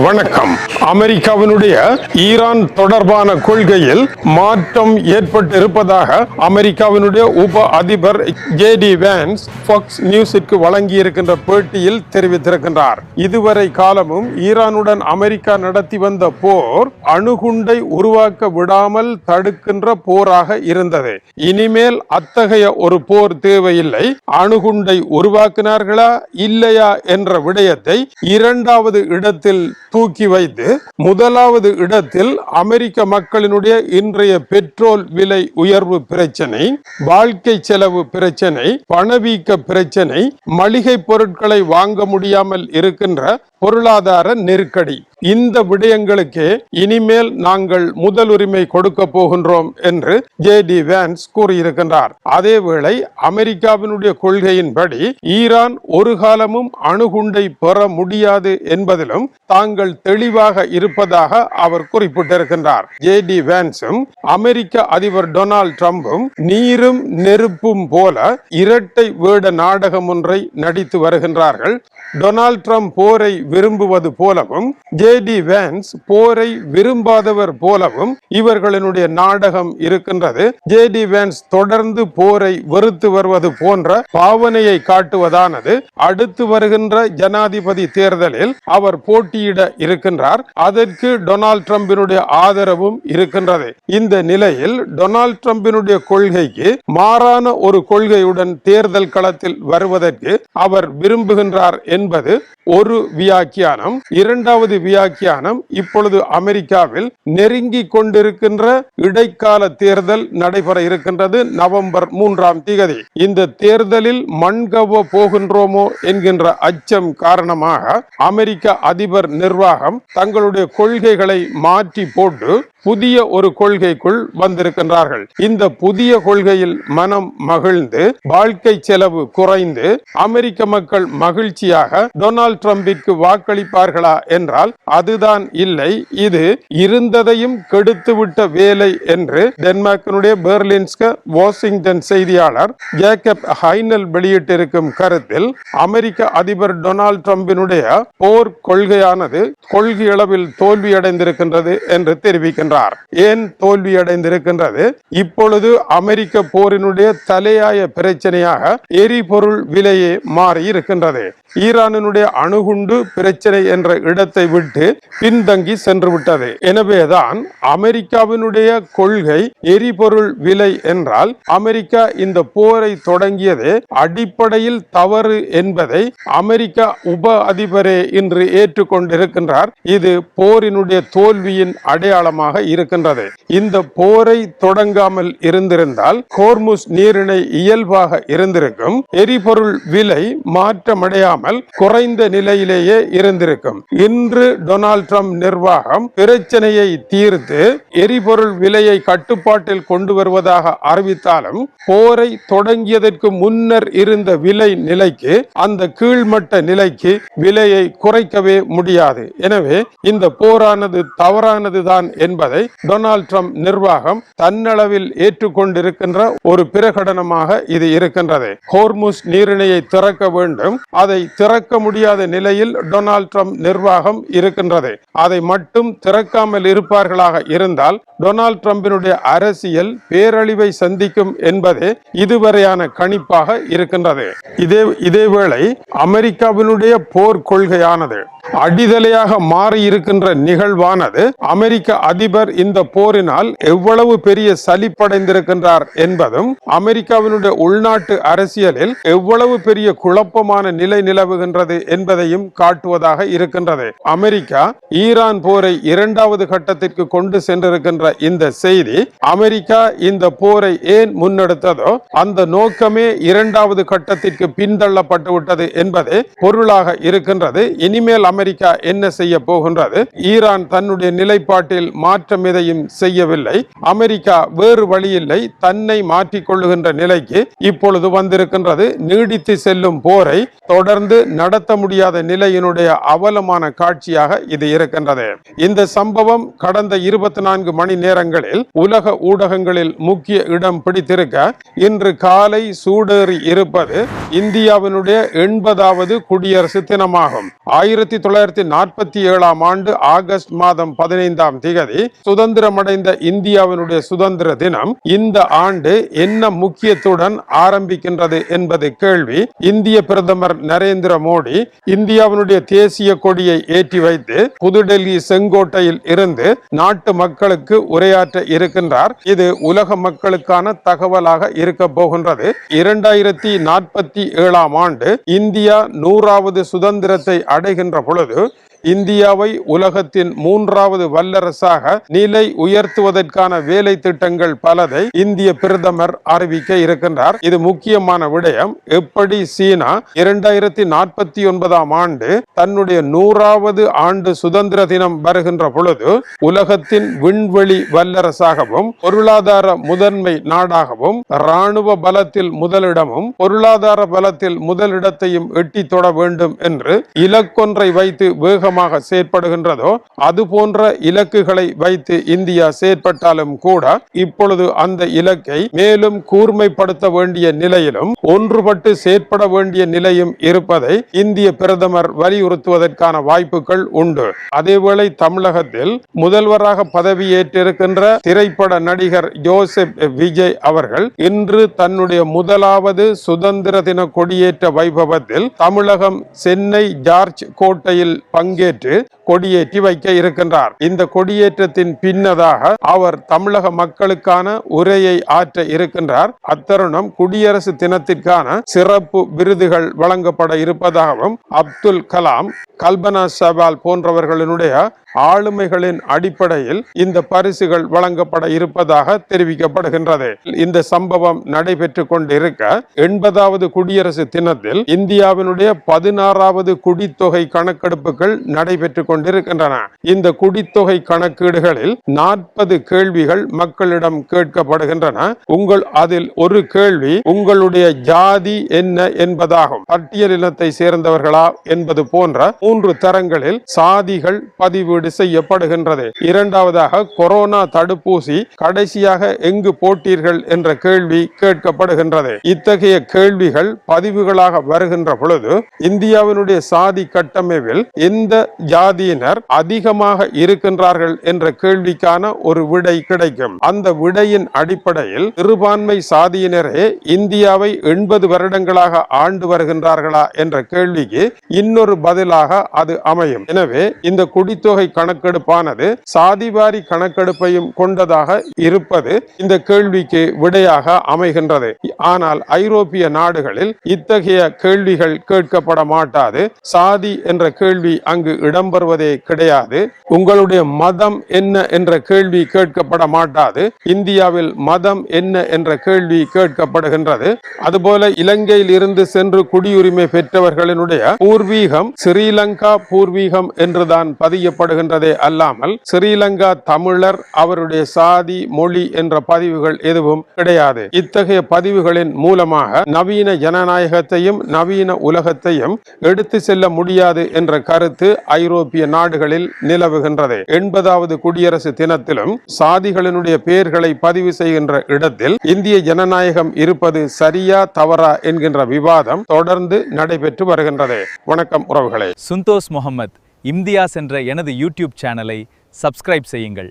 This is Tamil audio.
வணக்கம். அமெரிக்காவினுடைய ஈரான் தொடர்பான கொள்கையில் மாற்றம் ஏற்பட்டிருப்பதாக அமெரிக்காவினுடைய உப அதிபர் ஜே.டி. வான்ஸ் ஃபாக்ஸ் நியூஸிற்கு வழங்கியிருக்கின்ற பேட்டியில் தெரிவித்திருக்கின்றார். இதுவரை காலமும் ஈரானுடன் அமெரிக்கா நடத்தி வந்த போர் அணுகுண்டை உருவாக்க விடாமல் தடுக்கின்ற போராக இருந்தது. இனிமேல் அத்தகைய ஒரு போர் தேவையில்லை. அணுகுண்டை உருவாக்கினார்களா இல்லையா என்ற விடயத்தை இரண்டாவது இடத்தில் தூக்கி வைத்து முதலாவது இடத்தில் அமெரிக்க மக்களினுடைய இன்றைய பெட்ரோல் விலை உயர்வு பிரச்சனை, வாழ்க்கை செலவு பிரச்சனை, பணவீக்க பிரச்சனை, மளிகை பொருட்களை வாங்க முடியாமல் இருக்கின்ற பொருளாதார நெருக்கடி, இந்த விடயங்களுக்கு இனிமேல் நாங்கள் முதலுரிமை கொடுக்க போகின்றோம் என்று ஜே.டி. வான்ஸ் கூறியிருக்கின்றார். அதேவேளை அமெரிக்காவினுடைய கொள்கையின்படி ஈரான் ஒரு காலமும் அணுகுண்டை பெற முடியாது என்பதிலும் தாங்கள் தெளிவாக இருப்பதாக அவர் குறிப்பிட்டிருக்கின்றார். ஜே.டி. வான்ஸும் அமெரிக்க அதிபர் டொனால்ட் ட்ரம்பும் நீரும் நெருப்பும் போல இரட்டை வேட நாடகம் ஒன்றை நடித்து வருகின்றார்கள். டொனால்ட் ட்ரம்ப் போரை விரும்புவது போலவும் ஜே.டி. வான்ஸ் போரை விரும்பாதவர் போலவும் இவர்களினுடைய நாடகம் இருக்கின்றது. ஜே.டி. வான்ஸ் தொடர்ந்து போரை வெறுத்து வருவது போன்ற பாவனையை காட்டுவதானது அடுத்து வருகின்ற ஜனாதிபதி தேர்தலில் அவர் போட்டியிட இருக்கின்றார். அதற்கு டொனால்ட் ட்ரம்பினுடைய ஆதரவும் இருக்கின்றது. இந்த நிலையில் டொனால்ட் ட்ரம்பினுடைய கொள்கைக்கு மாறான ஒரு கொள்கையுடன் தேர்தல் களத்தில் வருவதற்கு அவர் விரும்புகின்றார் என்பது ஒரு வியாக்கியானம். இரண்டாவது வியாக்கியானம், இப்பொழுது அமெரிக்காவில் நெருங்கி கொண்டிருக்கின்ற இடைக்கால தேர்தல் நடைபெற இருக்கின்றது நவம்பர் 3ஆம் தேதி. இந்த தேர்தலில் மண்கவ போகின்றோமோ என்கின்ற அச்சம் காரணமாக அமெரிக்க அதிபர் நிர்வாகம் தங்களுடைய கொள்கைகளை மாற்றி போட்டு புதிய ஒரு கொள்கைக்குள் வந்திருக்கின்றார்கள். இந்த புதிய கொள்கையில் மனம் மகிழ்ந்து வாழ்க்கை செலவு குறைந்து அமெரிக்க மக்கள் மகிழ்ச்சியாக டொனால்ட் ட்ரம்பிற்கு வாக்களிப்பார்களா என்றால் அதுதான் இல்லை. இது இருந்ததையும் கெடுத்துவிட்ட வேலை என்று டென்மார்க்கினுடைய பெர்லின்ஸ்க வாஷிங்டன் செய்தியாளர் ஜேக்கப் ஹைனல் வெளியிட்டிருக்கும் கருத்தில் அமெரிக்க அதிபர் டொனால்ட் ட்ரம்பினுடைய போர் கொள்கையானது கொள்கையளவில் தோல்வியடைந்திருக்கின்றது என்று தெரிவிக்கின்றார். ஏன் தோல்வியடைந்திருக்கின்றது? இப்பொழுது அமெரிக்க போரினுடைய தலையாய பிரச்சனையாக எரிபொருள் விலையே மாறி இருக்கின்றது. ஈரானினுடைய அணுகுண்டு பிரச்சனை என்ற இடத்தை விட்டு பின்தங்கி சென்று விட்டது. எனவேதான் அமெரிக்காவினுடைய கொள்கை எரிபொருள் விலை என்றால் அமெரிக்கா இந்த போரை தொடங்கியது அடிப்படையில் தவறு என்பதை அமெரிக்க உப அதிபரே இன்று ஏற்றுக்கொண்டிருக்கின்றார். இது போரினுடைய தோல்வியின் அடையாளமாக இருக்கின்றது. இந்த போரை தொடங்காமல் இருந்திருந்தால் ஹோர்முஸ் நீரிணை இயல்பாக இருந்திருக்கும். எரிபொருள் விலை மாற்றமடையாமல் குறைந்த நிலையிலேயே இருந்திருக்கும். இன்று டொனால்ட் ட்ரம்ப் நிர்வாகம் பிரச்சனையை தீர்த்து எரிபொருள் விலையை கட்டுப்பாட்டில் கொண்டு வருவதாக அறிவித்தாலும் போரை தொடங்கியதற்கு முன்னர் இருந்த விலை நிலைக்கு, அந்த கீழ்மட்ட நிலைக்கு விலையை குறைக்கவே முடியாது. எனவே இந்த போரானது தவறானதுதான் என்பதை டொனால்ட் ட்ரம்ப் நிர்வாகம் தன்னளவில் ஏற்றுக்கொண்டிருக்கின்ற ஒரு பிரகடனமாக இது இருக்கின்றது. ஹோர்முஸ் நீரிணையை திறக்க வேண்டும். அதை திறக்க முடியாத நிலையில் டொனால்ட் ட்ரம்ப் நிர்வாகம் இருக்கின்றது. அதை மட்டும் திறக்காமல் இருப்பார்களாக இருந்தால் டொனால்ட் ட்ரம்பினுடைய அரசியல் பேரழிவை சந்திக்கும் என்பதே இதுவரையான கணிப்பாக இருக்கின்றது. இதேவேளை அமெரிக்காவினுடைய போர் கொள்கையானது அடிதலையாக மாறி இருக்கின்ற நிகழ்வானது அமெரிக்க அதிபர் இந்த போரினால் எவ்வளவு பெரிய சலிப்படைந்திருக்கின்றார் என்பதும் அமெரிக்காவினுடைய உள்நாட்டு அரசியலில் எவ்வளவு பெரிய குழப்பமான நிலை நிலவுகின்றது என்பதையும் காட்டுவதாக இருக்கின்றது. அமெரிக்கா ஈரான் போரை இரண்டாவது கட்டத்திற்கு கொண்டு சென்றிருக்கின்ற இந்த செய்தி, அமெரிக்கா இந்த போரை ஏன் முன்னெடுத்ததோ அந்த நோக்கமே இரண்டாவது கட்டத்திற்கு பின்தள்ளப்பட்டு விட்டது என்பதே பொருளாக இருக்கின்றது. இனிமேல் அமெரிக்கா என்ன செய்ய போகின்றது? ஈரான் தன்னுடைய நிலைப்பாட்டில் மாற்றம் எதையும் செய்யவில்லை. அமெரிக்கா வேறு வழியில்லை, தன்னை மாற்றிக்கொள்ளுகின்ற நிலைக்கு இப்பொழுது வந்திருக்கின்றது. நீடித்து செல்லும் போரை தொடர்ந்து நடத்த முடியாத நிலையினுடைய அவலமான காட்சியாக இது இருக்கின்றது. இந்த சம்பவம் கடந்த 24 மணி நேரங்களில் உலக ஊடகங்களில் முக்கிய இடம் பிடித்திருக்க இன்று காலை சூடேறி இருப்பது இந்தியாவினுடைய 80வது குடியரசு தினமாகும். 1947 1947 ஆண்டு ஆகஸ்ட் மாதம் 15ஆம் தேதி சுதந்திரமடைந்த இந்தியாவினுடைய சுதந்திர தினம் இந்த ஆண்டு என்ன முக்கியத்துடன் ஆரம்பிக்கின்றது என்பது கேள்வி. இந்திய பிரதமர் நரேந்திர மோடி இந்தியாவினுடைய தேசிய கொடியை ஏற்றி வைத்து புதுடெல்லி செங்கோட்டையில் இருந்து நாட்டு மக்களுக்கு உரையாற்ற இருக்கின்றார். இது உலக மக்களுக்கான தகவலாக இருக்க போகின்றது. 2047ஆம் ஆண்டு இந்தியா 100வது சுதந்திரத்தை அடைகின்ற பொழுது இந்தியாவை உலகத்தின் 3வது வல்லரசாக நிலை உயர்த்துவதற்கான வேலை திட்டங்கள் பலதை இந்திய பிரதமர் அறிவிக்க இருக்கின்றார். இது முக்கியமான விடயம். எப்படி சீனா 2049ஆம் ஆண்டு தன்னுடைய 100வது ஆண்டு சுதந்திர தினம் வருகின்ற பொழுது உலகத்தின் விண்வெளி வல்லரசாகவும் பொருளாதார முதன்மை நாடாகவும் இராணுவ பலத்தில் முதலிடமும் பொருளாதார பலத்தில் முதலிடத்தையும் எட்டி தொட வேண்டும் என்று இலக்கொன்றை வைத்து வேக செயற்படுகின்றதோ அது போன்ற இலக்குகளை வைத்து இந்தியா செயற்பட்டாலும் கூட இப்பொழுது அந்த இலக்கை மேலும் கூர்மைப்படுத்த வேண்டிய நிலையிலும் ஒன்றுபட்டு செயற்பட வேண்டிய நிலையும் இருப்பதை இந்திய பிரதமர் வலியுறுத்துவதற்கான வாய்ப்புகள் உண்டு. அதேவேளை தமிழகத்தில் முதல்வராக பதவியேற்றிருக்கின்ற திரைப்பட நடிகர் ஜோசப் விஜய் அவர்கள் இன்று தன்னுடைய முதலாவது சுதந்திர தின கொடியேற்ற வைபவத்தில் தமிழகம் சென்னை ஜார்ஜ் கோட்டையில் பங்கேற்று கொடியேற்றி வைக்க இருக்கின்றார். இந்த கொடியேற்றத்தின் பின்னதாக அவர் தமிழக மக்களுக்கான உரையை ஆற்ற இருக்கின்றார். அத்தருணம் குடியரசு தினத்திற்கான சிறப்பு விருதுகள் வழங்கப்பட இருப்பதாகவும் அப்துல் கலாம், கல்பனா சவால் போன்றவர்களினுடைய ஆளுமைகளின் அடிப்படையில் இந்த பரிசுகள் வழங்கப்பட இருப்பதாக தெரிவிக்கப்படுகின்றது. இந்த சம்பவம் நடைபெற்றுக் கொண்டிருக்க 80வது குடியரசு தினத்தில் இந்தியாவினுடைய 16வது குடித்தொகை கணக்கெடுப்புகள் நடைபெற்றுக் கொண்டிருக்கின்றன. இந்த குடித்தொகை கணக்கீடுகளில் 40 கேள்விகள் மக்களிடம் கேட்கப்படுகின்றன. அதில் ஒரு கேள்வி உங்களுடைய ஜாதி என்ன என்பதாகும். பட்டியலினத்தை சேர்ந்தவர்களா என்பது போன்ற 3 தரங்களில் சாதிகள் பதிவு செய்யப்படுகின்றது. இரண்டாவதாக கொரோனா தடுப்பூசி கடைசியாக எங்கு போட்டீர்கள் என்ற கேள்வி கேட்கப்படுகின்றது. இத்தகைய கேள்விகள் பதிவுகளாக வருகின்ற பொழுது இந்தியாவினுடைய சாதி கட்டமைப்பில் எந்த ஜாதியினர் அதிகமாக இருக்கின்றார்கள் என்ற கேள்விக்கான ஒரு விடை கிடைக்கும். அந்த விடையின் அடிப்படையில் சிறுபான்மை சாதியினரே இந்தியாவை 80 வருடங்களாக ஆண்டு வருகின்றார்களா என்ற கேள்விக்கு இன்னொரு பதிலாக அது அமையும். எனவே இந்த குடித்தொகை கணக்கெடுப்பானது சாதிவாரி கணக்கெடுப்பையும் கொண்டதாக இருப்பது இந்த கேள்விக்கு விடையாக அமைகின்றது. ஆனால் ஐரோப்பிய நாடுகளில் இத்தகைய கேள்விகள் கேட்கப்பட மாட்டாது. சாதி என்ற கேள்வி அங்கு இடம்பெறுவதே கிடையாது. உங்களுடைய மதம் என்ன என்ற கேள்வி கேட்கப்பட மாட்டாது. இந்தியாவில் மதம் என்ன என்ற கேள்வி கேட்கப்படுகின்றது. அதுபோல இலங்கையில் இருந்து சென்று குடியுரிமை பெற்றவர்களினுடைய பூர்வீகம் ஸ்ரீலங்கா பூர்வீகம் என்றுதான் பதியப்படுகின்றதே அல்லாமல் ஸ்ரீலங்கா தமிழர் அவருடைய சாதி மொழி என்ற பதிவுகள் எதுவும் கிடையாது. இத்தகைய பதிவுகளின் மூலமாக நவீன ஜனநாயகத்தையும் நவீன உலகத்தையும் எடுத்து செல்ல முடியாது என்ற கருத்து ஐரோப்பிய நாடுகளில் நிலவுகின்றது. 80வது குடியரசு தினத்திலும் சாதிகளினுடைய பெயர்களை பதிவு செய்கின்ற இடத்தில் இந்திய ஜனநாயகம் இருப்பது சரியா தவறா என்கின்ற விவாதம் தொடர்ந்து நடைபெற்று வருகின்றது. வணக்கம் உறவுகளே. சுந்தோஸ் முகமது இம்தியாஸ் என்ற எனது யூடியூப் சேனலை சப்ஸ்கிரைப் செய்யுங்கள்.